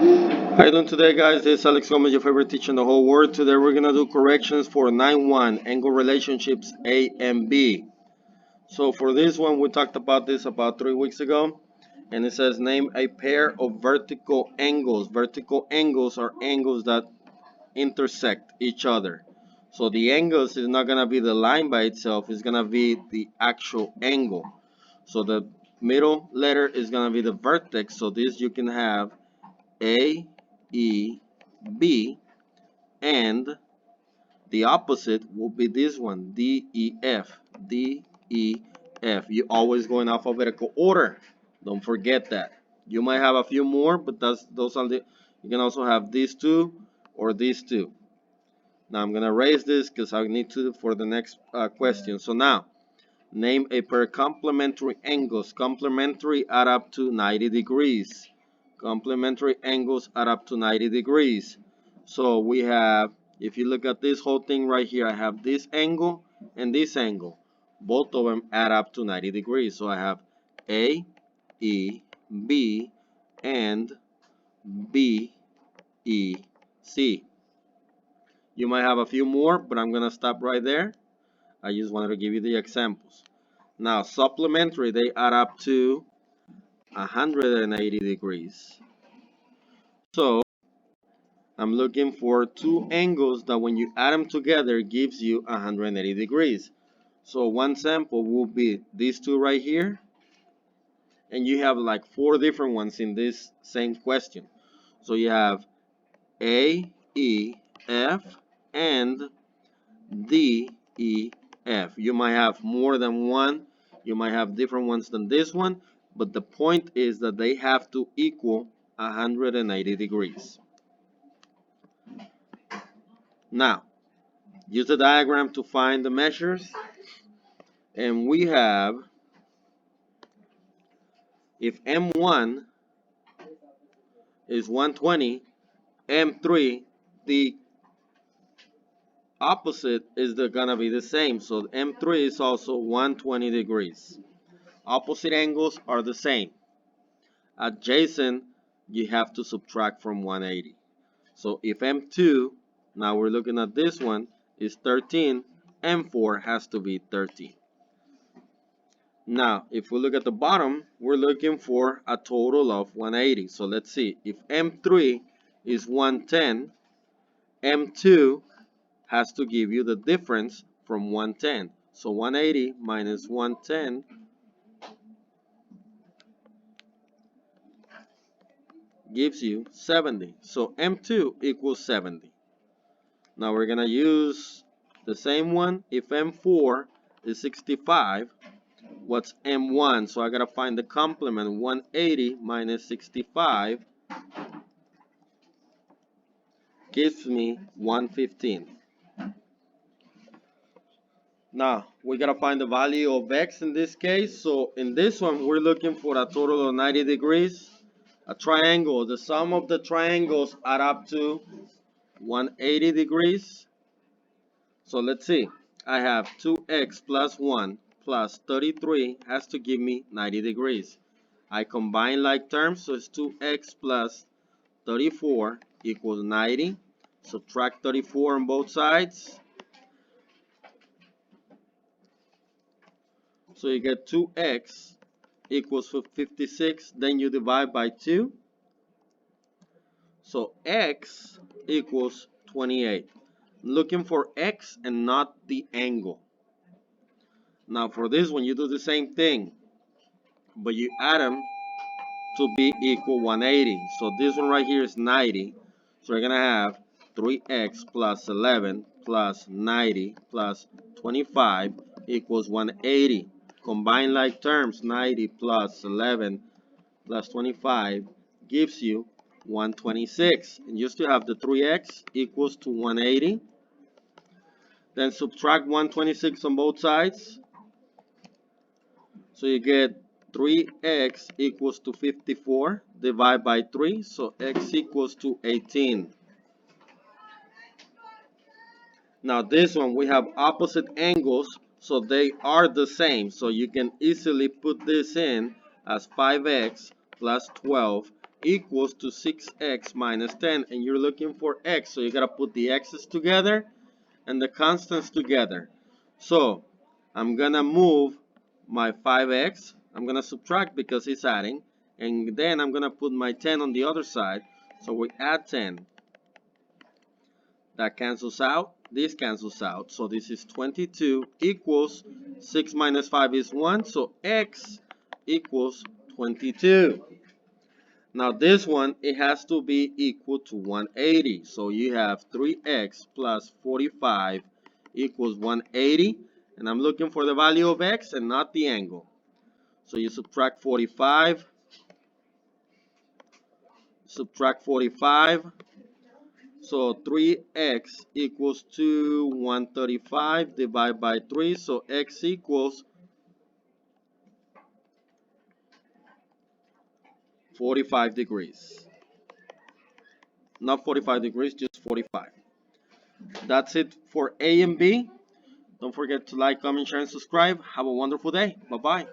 How you doing today, guys? This is Alex Gomez, your favorite teacher in the whole world. Today we're gonna do corrections for 9-1 angle relationships A and B. So for this one, we talked about this about 3 weeks ago, and it says name a pair of vertical angles. Vertical angles are angles that intersect each other. So the angles is not gonna be the line by itself; it's gonna be the actual angle. So the middle letter is gonna be the vertex. So this you can have A, E, B, and the opposite will be this one, D, E, F. D, E, F. You're always going alphabetical order. Don't forget that. You might have a few more, but those are the. You can also have these two or these two. Now I'm gonna erase this because I need to for the next question. So now, name a pair of complementary angles. Complementary add up to 90 degrees. Complementary angles add up to 90 degrees. So we have, if you look at this whole thing right here, I have this angle and this angle. Both of them add up to 90 degrees. So I have A, E, B, and B, E, C. You might have a few more, but I'm going to stop right there. I just wanted to give you the examples. Now, supplementary, they add up to 180 degrees. So I'm looking for two angles that when you add them together gives you 180 degrees. So one sample will be these two right here, and you have like 4 different ones in this same question. So you have A, E, F, and D, E, F. You might have more than one, you might have different ones than this one, but the point is that they have to equal 180 degrees. Now, use the diagram to find the measures. And we have, if M1 is 120, M3, the opposite is gonna be the same. So M3 is also 120 degrees. Opposite angles are the same. Adjacent, you have to subtract from 180. So if M2, now we're looking at this one, is 13, M4 has to be 13. Now, if we look at the bottom, we're looking for a total of 180. So let's see. If M3 is 110, M2 has to give you the difference from 110. So 180 minus 110 gives you 70. So M2 equals 70. Now we're going to use the same one. If M4 is 65, what's M1? So I got to find the complement. 180 minus 65 gives me 115. Now, we got to find the value of x in this case. So in this one, we're looking for a total of 90 degrees. A triangle, the sum of the triangles add up to 180 degrees. So let's see. I have 2x plus 1 plus 33 has to give me 90 degrees. I combine like terms, so it's 2x plus 34 equals 90. Subtract 34 on both sides. So you get 2x equals 56. Then you divide by 2. So x equals 28. Looking for x and not the angle. Now for this one, you do the same thing, but you add them to be equal 180. So this one right here is 90. So we're going to have 3x plus 11 plus 90 plus 25 equals 180. Combine like terms, 90 plus 11 plus 25 gives you 126. And you still have the 3x equals to 180. Then subtract 126 on both sides. So you get 3x equals to 54. Divide by 3. So x equals to 18. Now this one, we have opposite angles, so they are the same. So you can easily put this in as 5x plus 12 equals to 6x minus 10, and you're looking for x, so you gotta put the x's together and the constants together. So I'm gonna move my 5x, I'm gonna subtract because it's adding, and then I'm gonna put my 10 on the other side. So we add 10, that cancels out, this cancels out, so this is 22 equals 6 minus 5 is 1, so x equals 22. Now this one, it has to be equal to 180. So you have 3x plus 45 equals 180. And I'm looking for the value of x and not the angle. So you subtract 45. Subtract 45. So 3x equals to 135. Divide by 3. So x equals 45 degrees. Not 45 degrees, just 45. That's it for A and B. Don't forget to like, comment, share, and subscribe. Have a wonderful day. Bye-bye.